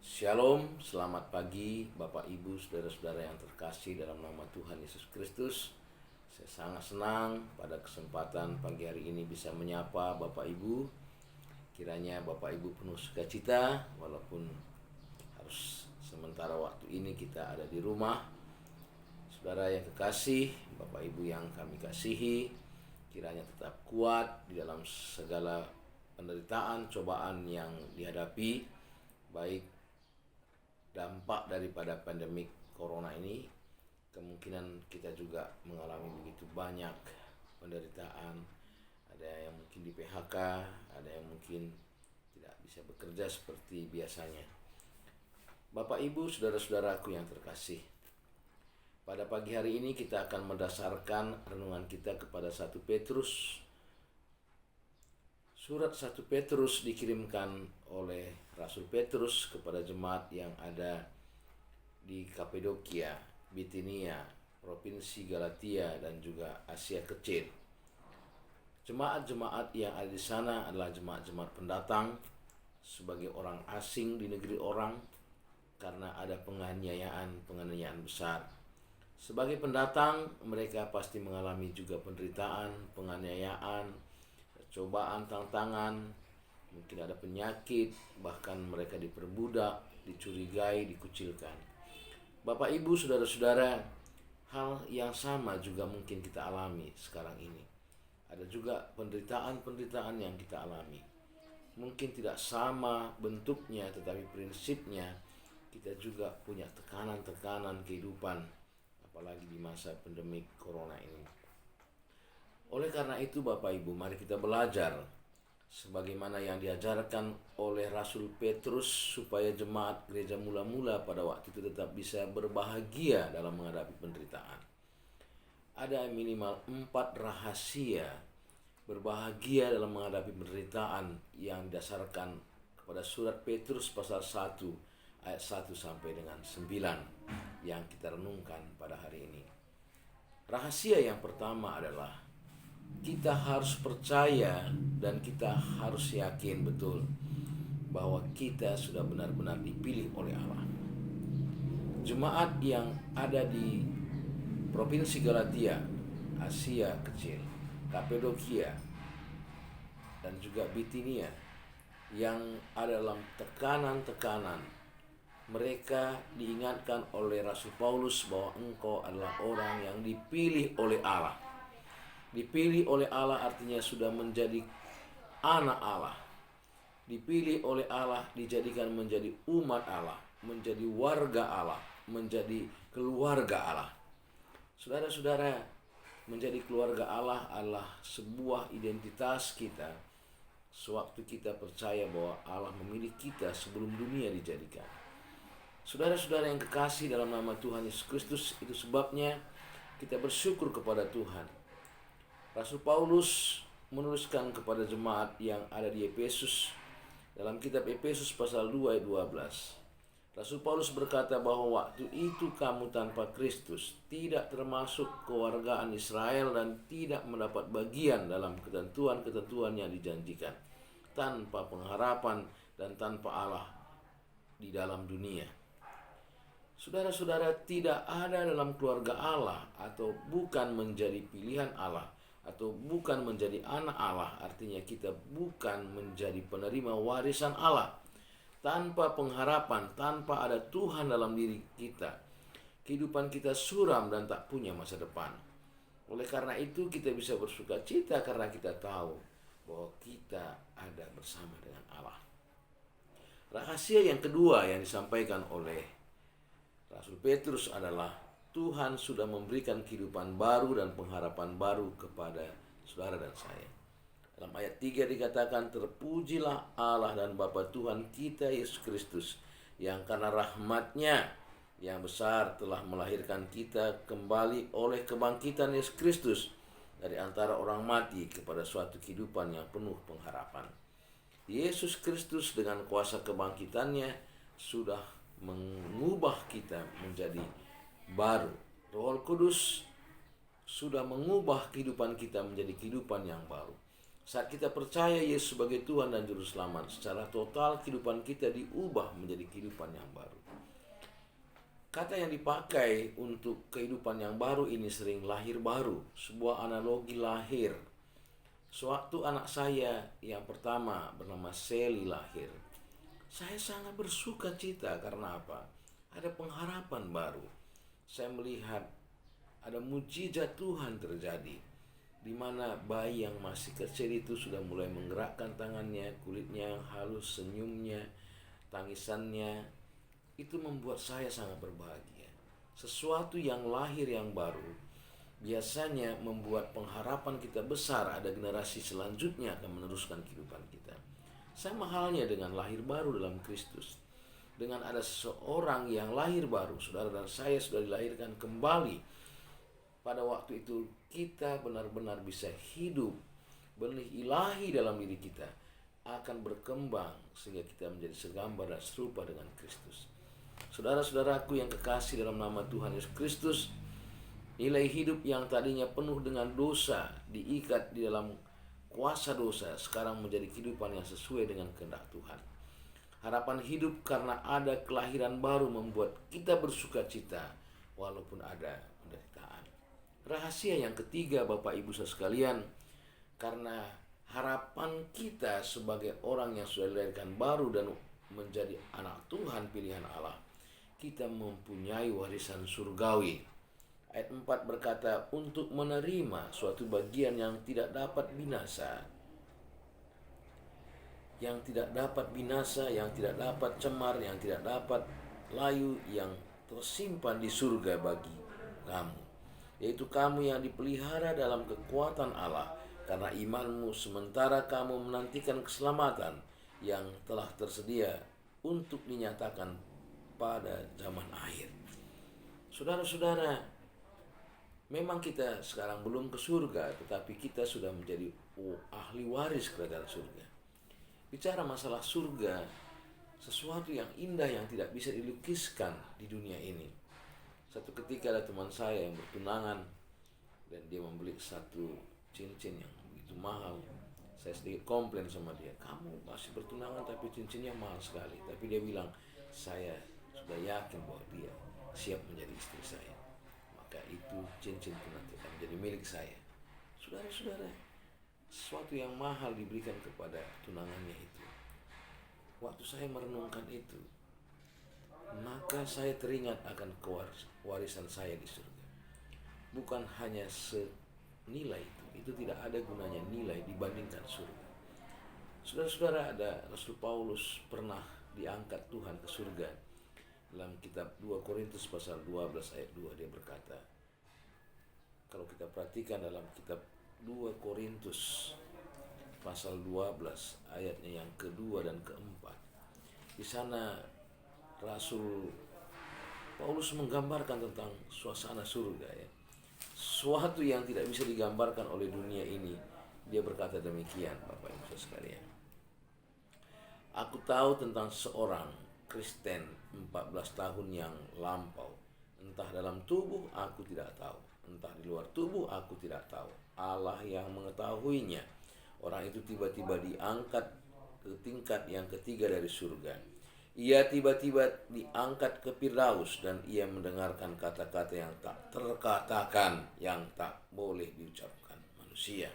Shalom, selamat pagi Bapak Ibu, saudara-saudara yang terkasih dalam nama Tuhan Yesus Kristus. Saya sangat senang pada kesempatan pagi hari ini bisa menyapa Bapak Ibu. Kiranya Bapak Ibu penuh sukacita walaupun harus sementara waktu ini kita ada di rumah. Saudara yang terkasih, Bapak Ibu yang kami kasihi, kiranya tetap kuat di dalam segala penderitaan, cobaan yang dihadapi, baik dampak daripada pandemik corona ini. Kemungkinan kita juga mengalami begitu banyak penderitaan. Ada yang mungkin di PHK, ada yang mungkin tidak bisa bekerja seperti biasanya. Bapak Ibu, saudara-saudaraku yang terkasih, pada pagi hari ini kita akan mendasarkan renungan kita kepada 1 Petrus. Surat 1 Petrus dikirimkan oleh Rasul Petrus kepada jemaat yang ada di Kapadokia, Bitinia, Provinsi Galatia, dan juga Asia Kecil. Jemaat-jemaat yang ada di sana adalah jemaat-jemaat pendatang sebagai orang asing di negeri orang karena ada penganiayaan besar. Sebagai pendatang, mereka pasti mengalami juga penderitaan, penganiayaan, cobaan, tantangan, mungkin ada penyakit, bahkan mereka diperbudak, dicurigai, dikucilkan. Bapak Ibu, saudara-saudara, hal yang sama juga mungkin kita alami sekarang ini. Ada juga penderitaan-penderitaan yang kita alami. Mungkin tidak sama bentuknya, tetapi prinsipnya kita juga punya tekanan-tekanan kehidupan, apalagi di masa pandemik corona ini. Oleh karena itu Bapak Ibu, mari kita belajar sebagaimana yang diajarkan oleh Rasul Petrus supaya jemaat gereja mula-mula pada waktu itu tetap bisa berbahagia dalam menghadapi penderitaan. Ada minimal 4 rahasia berbahagia dalam menghadapi penderitaan yang didasarkan kepada surat Petrus pasal 1 ayat 1 sampai dengan 9 yang kita renungkan pada hari ini. Rahasia yang pertama adalah kita harus percaya dan kita harus yakin betul bahwa kita sudah benar-benar dipilih oleh Allah. Jemaat yang ada di Provinsi Galatia, Asia Kecil, Kapadokia, dan juga Bitinia yang ada dalam tekanan-tekanan, mereka diingatkan oleh Rasul Paulus bahwa engkau adalah orang yang dipilih oleh Allah. Dipilih oleh Allah artinya sudah menjadi anak Allah. Dipilih oleh Allah, dijadikan menjadi umat Allah, menjadi warga Allah, menjadi keluarga Allah. Saudara-saudara, menjadi keluarga Allah adalah sebuah identitas kita sewaktu kita percaya bahwa Allah memilih kita sebelum dunia dijadikan. Saudara-saudara yang kekasih dalam nama Tuhan Yesus Kristus, itu sebabnya kita bersyukur kepada Tuhan. Rasul Paulus menuliskan kepada jemaat yang ada di Efesus dalam kitab Efesus pasal 2 ayat 12. Rasul Paulus berkata bahwa waktu itu kamu tanpa Kristus tidak termasuk kewargaan Israel dan tidak mendapat bagian dalam ketentuan-ketentuan yang dijanjikan, tanpa pengharapan dan tanpa Allah di dalam dunia. Saudara-saudara, tidak ada dalam keluarga Allah atau bukan menjadi pilihan Allah atau bukan menjadi anak Allah, artinya kita bukan menjadi penerima warisan Allah. Tanpa pengharapan, tanpa ada Tuhan dalam diri kita, kehidupan kita suram dan tak punya masa depan. Oleh karena itu kita bisa bersuka cita karena kita tahu bahwa kita ada bersama dengan Allah. Rahasia yang kedua yang disampaikan oleh Rasul Petrus adalah Tuhan sudah memberikan kehidupan baru dan pengharapan baru kepada saudara dan saya. Dalam ayat 3 dikatakan, terpujilah Allah dan Bapa Tuhan kita Yesus Kristus, yang karena rahmat-Nya yang besar telah melahirkan kita kembali oleh kebangkitan Yesus Kristus dari antara orang mati kepada suatu kehidupan yang penuh pengharapan. Yesus Kristus dengan kuasa kebangkitannya sudah mengubah kita menjadi baru. Roh Kudus sudah mengubah kehidupan kita menjadi kehidupan yang baru. Saat kita percaya Yesus sebagai Tuhan dan Juru Selamat, secara total kehidupan kita diubah menjadi kehidupan yang baru. Kata yang dipakai untuk kehidupan yang baru ini sering lahir baru, sebuah analogi lahir. Sewaktu anak saya yang pertama bernama Sally lahir, saya sangat bersuka cita karena apa? Ada pengharapan baru. Saya melihat ada mujizat Tuhan terjadi, di mana bayi yang masih kecil itu sudah mulai menggerakkan tangannya, kulitnya yang halus, senyumnya, tangisannya. Itu membuat saya sangat berbahagia. Sesuatu yang lahir yang baru biasanya membuat pengharapan kita besar, ada generasi selanjutnya akan meneruskan kehidupan kita. Sama halnya dengan lahir baru dalam Kristus. Dengan ada seseorang yang lahir baru, saudara dan saya sudah dilahirkan kembali. Pada waktu itu kita benar-benar bisa hidup, benih ilahi dalam diri kita akan berkembang sehingga kita menjadi segambar dan serupa dengan Kristus. Saudara-saudaraku yang kekasih dalam nama Tuhan Yesus Kristus, nilai hidup yang tadinya penuh dengan dosa, diikat di dalam kuasa dosa, sekarang menjadi kehidupan yang sesuai dengan kehendak Tuhan. Harapan hidup karena ada kelahiran baru membuat kita bersuka cita walaupun ada penderitaan. Rahasia yang ketiga, Bapak Ibu sekalian, karena harapan kita sebagai orang yang sudah dilahirkan baru dan menjadi anak Tuhan pilihan Allah, kita mempunyai warisan surgawi. Ayat 4 berkata, untuk menerima suatu bagian yang tidak dapat binasa, yang tidak dapat cemar, yang tidak dapat layu, yang tersimpan di surga bagi kamu, yaitu kamu yang dipelihara dalam kekuatan Allah karena imanmu, sementara kamu menantikan keselamatan yang telah tersedia untuk dinyatakan pada zaman akhir. Saudara-saudara, memang kita sekarang belum ke surga, tetapi kita sudah menjadi ahli waris kerajaan surga. Bicara masalah surga, sesuatu yang indah yang tidak bisa dilukiskan di dunia ini. Satu ketika ada teman saya yang bertunangan dan dia membeli satu cincin yang begitu mahal. Saya sedikit komplain sama dia, kamu masih bertunangan tapi cincinnya mahal sekali. Tapi dia bilang, saya sudah yakin bahwa dia siap menjadi istri saya, maka itu cincin itu nanti akan menjadi milik saya. Saudara-saudara, sesuatu yang mahal diberikan kepada tunangannya itu. Waktu saya merenungkan itu, maka saya teringat akan warisan saya di surga. Bukan hanya senilai itu tidak ada gunanya nilai dibandingkan surga. Saudara-saudara, ada Rasul Paulus pernah diangkat Tuhan ke surga. Dalam kitab 2 Korintus pasal 12 ayat 2 dia berkata, kalau kita perhatikan dalam kitab 2 Korintus pasal 12 ayatnya yang kedua dan keempat, di sana Rasul Paulus menggambarkan tentang suasana surga, ya. Suatu yang tidak bisa digambarkan oleh dunia ini. Dia berkata demikian, Bapak Ibu sekalian. Aku tahu tentang seorang Kristen 14 tahun yang lampau. Entah dalam tubuh aku tidak tahu, entah di luar tubuh aku tidak tahu. Allah yang mengetahuinya. Orang itu tiba-tiba diangkat ke tingkat yang ketiga dari surga. Ia tiba-tiba diangkat ke Firdaus dan ia mendengarkan kata-kata yang tak terkatakan, yang tak boleh diucapkan manusia.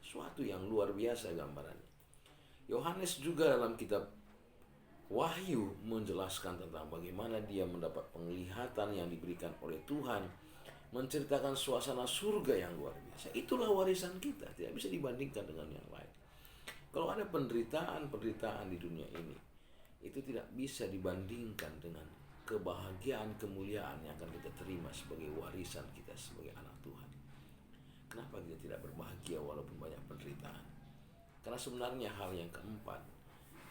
Suatu yang luar biasa gambarannya. Yohanes juga dalam kitab Wahyu menjelaskan tentang bagaimana dia mendapat penglihatan yang diberikan oleh Tuhan, menceritakan suasana surga yang luar biasa. Itulah warisan kita, tidak bisa dibandingkan dengan yang lain. Kalau ada penderitaan di dunia ini, itu tidak bisa dibandingkan dengan kebahagiaan, kemuliaan yang akan kita terima sebagai warisan kita sebagai anak Tuhan. Kenapa kita tidak berbahagia walaupun banyak penderitaan? Karena sebenarnya hal yang keempat,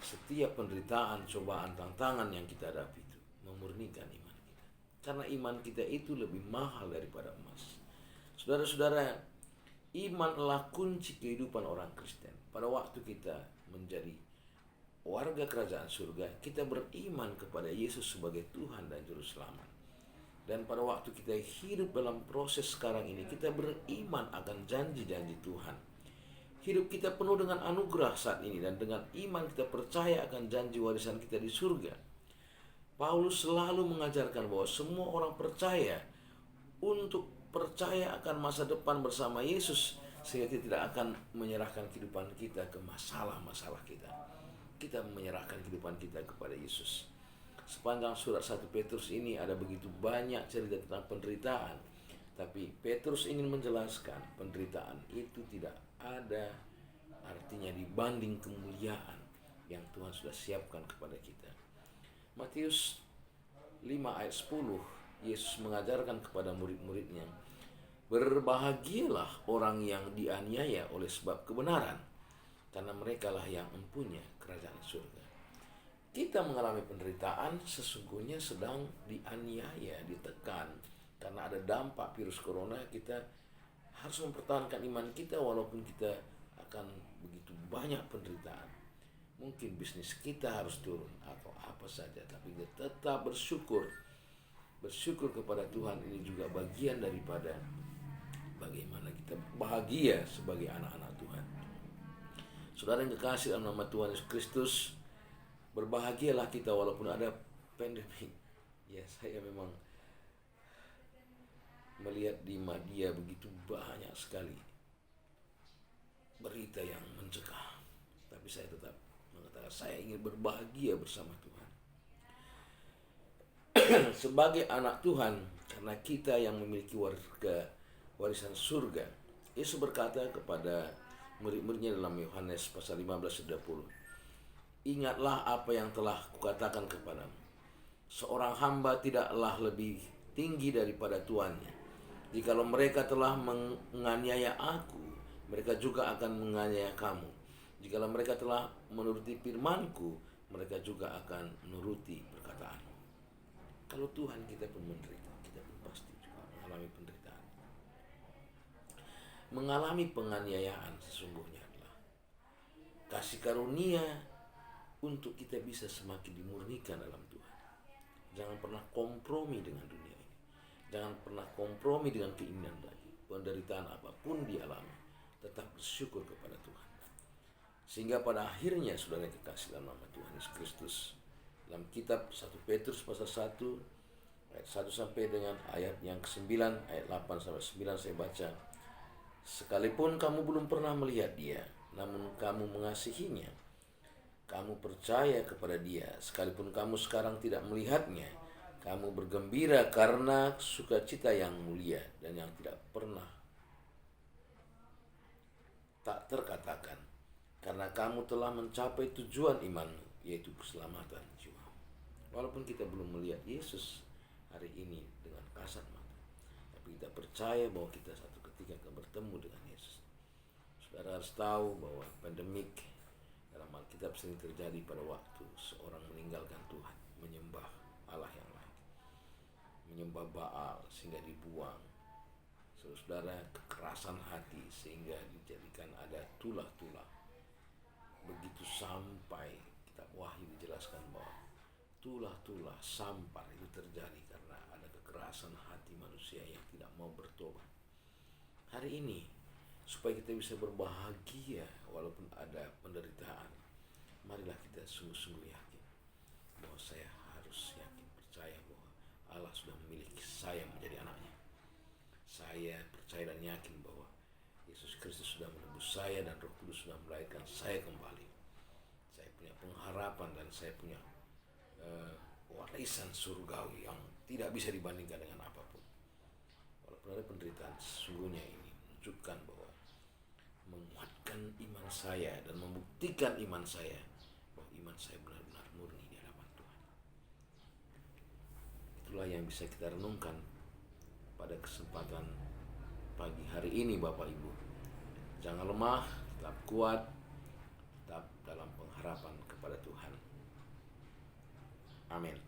setiap penderitaan, cobaan, tantangan yang kita hadapi itu memurnikan iman kita. Karena iman kita itu lebih mahal daripada emas. Saudara-saudara, iman adalah kunci kehidupan orang Kristen. Pada waktu kita menjadi warga kerajaan surga, kita beriman kepada Yesus sebagai Tuhan dan Juru Selamat. Dan pada waktu kita hidup dalam proses sekarang ini, kita beriman akan janji-janji Tuhan. Hidup kita penuh dengan anugerah saat ini, dan dengan iman kita percaya akan janji warisan kita di surga. Paulus selalu mengajarkan bahwa semua orang percaya untuk percaya akan masa depan bersama Yesus, sehingga kita tidak akan menyerahkan kehidupan kita ke masalah-masalah kita. Kita menyerahkan kehidupan kita kepada Yesus. Sepanjang surat 1 Petrus ini ada begitu banyak cerita tentang penderitaan, tapi Petrus ingin menjelaskan penderitaan itu tidak ada artinya dibanding kemuliaan yang Tuhan sudah siapkan kepada kita. Matius 5 ayat 10, Yesus mengajarkan kepada murid-muridnya, berbahagialah orang yang dianiaya oleh sebab kebenaran, karena merekalah yang mempunyai kerajaan surga. Kita mengalami penderitaan sesungguhnya sedang dianiaya, ditekan, karena ada dampak virus corona. Kita harus mempertahankan iman kita walaupun kita akan begitu banyak penderitaan. Mungkin bisnis kita harus turun atau apa saja, tapi kita tetap bersyukur. Bersyukur kepada Tuhan ini juga bagian daripada bagaimana kita bahagia sebagai anak-anak Tuhan. Saudara yang kekasih dalam nama Tuhan Yesus Kristus, berbahagialah kita walaupun ada pandemi. Ya, saya memang melihat di media begitu banyak sekali berita yang mencekam, tapi saya tetap mengatakan saya ingin berbahagia bersama Tuhan. Sebagai anak Tuhan, karena kita yang memiliki warisan surga, Yesus berkata kepada murid-muridnya dalam Yohanes pasal 15:20, ingatlah apa yang telah kukatakan kepadamu, seorang hamba tidaklah lebih tinggi daripada tuannya. Jikalau mereka telah menganiaya aku, mereka juga akan menganiaya kamu. Jikalau mereka telah menuruti firman-Ku, mereka juga akan menuruti perkataanmu. Kalau Tuhan kita pun menderita, kita pun pasti juga mengalami penderitaan. Mengalami penganiayaan sesungguhnya adalah kasih karunia untuk kita bisa semakin dimurnikan dalam Tuhan. Jangan pernah kompromi dengan dunia ini. Jangan pernah kompromi dengan keinginan lagi. Penderitaan apapun dialami, tetap bersyukur kepada Tuhan. Sehingga pada akhirnya, saudara yang kekasih dalam nama Tuhan Yesus Kristus, dalam kitab 1 Petrus pasal 1 ayat 1 sampai dengan ayat yang ke-9, ayat 8 sampai 9 saya baca. Sekalipun kamu belum pernah melihat Dia, namun kamu mengasihinya. Kamu percaya kepada Dia, sekalipun kamu sekarang tidak melihatnya. Kamu bergembira karena sukacita yang mulia dan yang tidak pernah tak terkatakan, karena kamu telah mencapai tujuan imanmu, yaitu keselamatan jiwa. Walaupun kita belum melihat Yesus hari ini dengan kasat mata, tapi kita percaya bahwa kita satu ketika akan bertemu dengan Yesus. Saudara harus tahu bahwa pandemik dalam Alkitab sering terjadi pada waktu seorang meninggalkan Tuhan, menyembah Allah yang lain, menyembah Baal sehingga dibuang. Saudara, kekerasan hati sehingga dijadikan ada tulah-tulah. Begitu sampai kitab Wahyu dijelaskan bahwa tulah-tulah sampar itu terjadi karena ada kekerasan hati manusia yang tidak mau bertobat. Hari ini, supaya kita bisa berbahagia walaupun ada penderitaan, marilah kita sungguh-sungguh yakin bahwa saya harus yakin, percaya bahwa Allah sudah memilih saya menjadi anaknya. Saya percaya dan yakin bahwa Yesus Kristus sudah menebus saya dan Roh Kudus sudah melahirkan saya kembali. Saya punya pengharapan dan saya punya warisan surgawi yang tidak bisa dibandingkan dengan apapun. Walaupun ada penderitaan, sesungguhnya ini menunjukkan bahwa menguatkan iman saya dan membuktikan iman saya bahwa iman saya benar-benar murni di hadapan Tuhan. Itulah yang bisa kita renungkan pada kesempatan pagi hari ini, Bapak Ibu. Jangan lemah, tetap kuat, tetap dalam pengharapan kepada Tuhan. Amin.